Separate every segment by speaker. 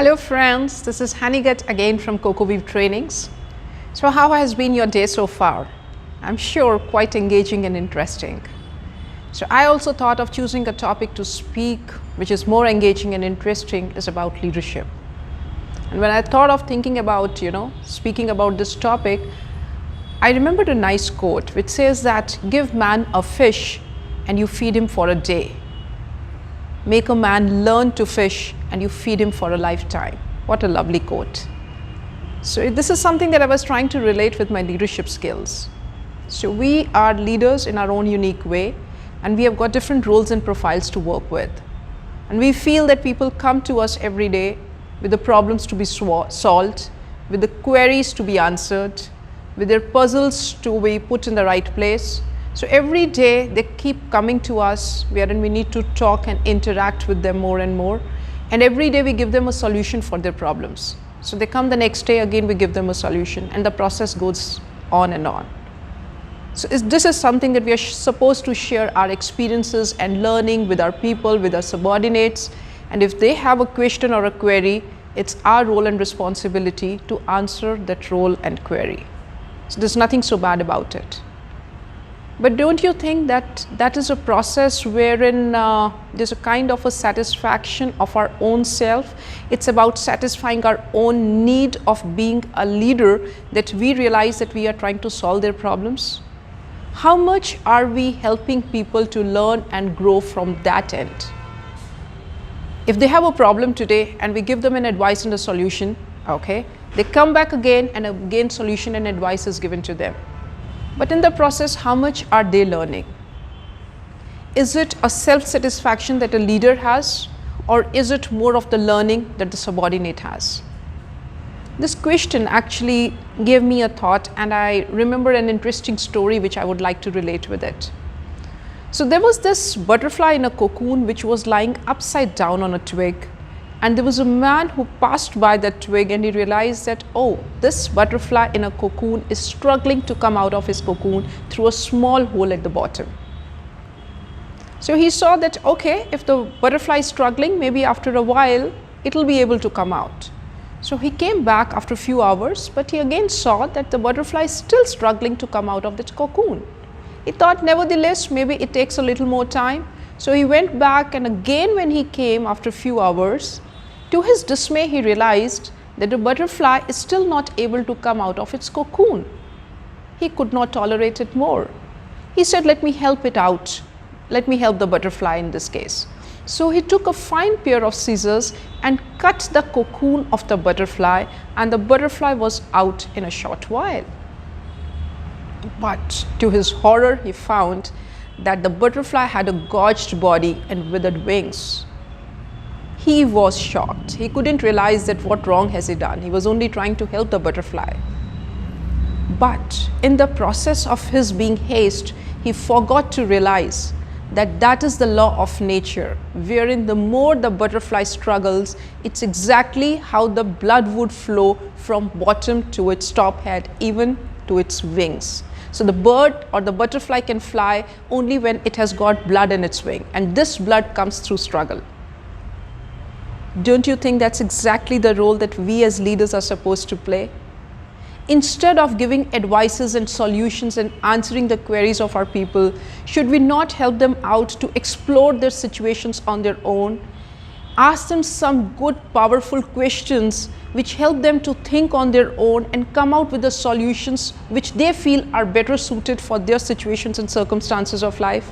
Speaker 1: Hello friends, this is Hanigat again from Cocoweave Trainings. So how has been your day so far? I'm sure quite engaging and interesting. So I also thought of choosing a topic to speak which is more engaging and interesting is about leadership. And when I thought of thinking about, speaking about this topic, I remembered a nice quote which says that give man a fish and you feed him for a day. Make a man learn to fish and you feed him for a lifetime. What a lovely quote. So this is something that I was trying to relate with my leadership skills. So we are leaders in our own unique way and we have got different roles and profiles to work with. And we feel that people come to us every day with the problems to be solved, with the queries to be answered, with their puzzles to be put in the right place. So every day they keep coming to us wherein we need to talk and interact with them more and more. And every day we give them a solution for their problems. So they come the next day, again we give them a solution and the process goes on and on. So this is something that we are supposed to share our experiences and learning with our people, with our subordinates. And if they have a question or a query, it's our role and responsibility to answer that role and query. So there's nothing so bad about it. But don't you think that that is a process wherein there's a kind of a satisfaction of our own self? It's about satisfying our own need of being a leader, that we realize that we are trying to solve their problems. How much are we helping people to learn and grow from that end? If they have a problem today and we give them an advice and a solution, okay, they come back again and again solution and advice is given to them. But in the process, how much are they learning? Is it a self-satisfaction that a leader has, or is it more of the learning that the subordinate has? This question actually gave me a thought, and I remember an interesting story which I would like to relate with it. So there was this butterfly in a cocoon which was lying upside down on a twig. And there was a man who passed by that twig and he realized that, oh, this butterfly in a cocoon is struggling to come out of his cocoon through a small hole at the bottom. So he saw that, okay, if the butterfly is struggling, maybe after a while, it will be able to come out. So he came back after a few hours, but he again saw that the butterfly is still struggling to come out of that cocoon. He thought, nevertheless, maybe it takes a little more time. So he went back, and again when he came after a few hours, to his dismay, he realized that the butterfly is still not able to come out of its cocoon. He could not tolerate it more. He said, let me help it out. Let me help the butterfly in this case. So he took a fine pair of scissors and cut the cocoon of the butterfly, and the butterfly was out in a short while. But to his horror, he found that the butterfly had a gorged body and withered wings. He was shocked. He couldn't realize that what wrong has he done. He was only trying to help the butterfly. But in the process of his being haste, he forgot to realize that that is the law of nature, wherein the more the butterfly struggles, it's exactly how the blood would flow from bottom to its top head, even to its wings. So the bird or the butterfly can fly only when it has got blood in its wing, and this blood comes through struggle. Don't you think that's exactly the role that we as leaders are supposed to play? Instead of giving advices and solutions and answering the queries of our people, should we not help them out to explore their situations on their own? Ask them some good, powerful questions which help them to think on their own and come out with the solutions which they feel are better suited for their situations and circumstances of life.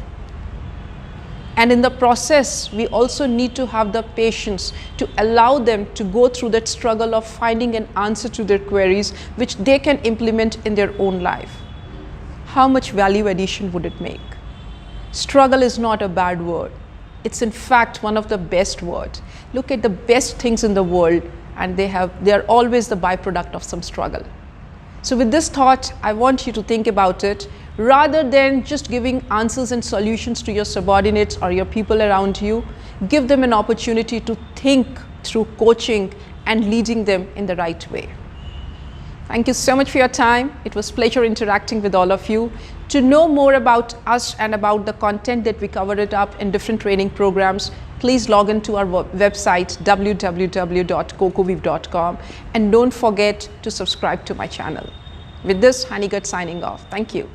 Speaker 1: And in the process, we also need to have the patience to allow them to go through that struggle of finding an answer to their queries, which they can implement in their own life. How much value addition would it make? Struggle is not a bad word. It's in fact one of the best words. Look at the best things in the world, and they are always the byproduct of some struggle. So with this thought, I want you to think about it. Rather than just giving answers and solutions to your subordinates or your people around you, give them an opportunity to think through coaching and leading them in the right way. Thank you so much for your time. It was a pleasure interacting with all of you. To know more about us and about the content that we covered it up in different training programs, please log into our website www.cocoweave.com and don't forget to subscribe to my channel. With this, Hanigut signing off. Thank you.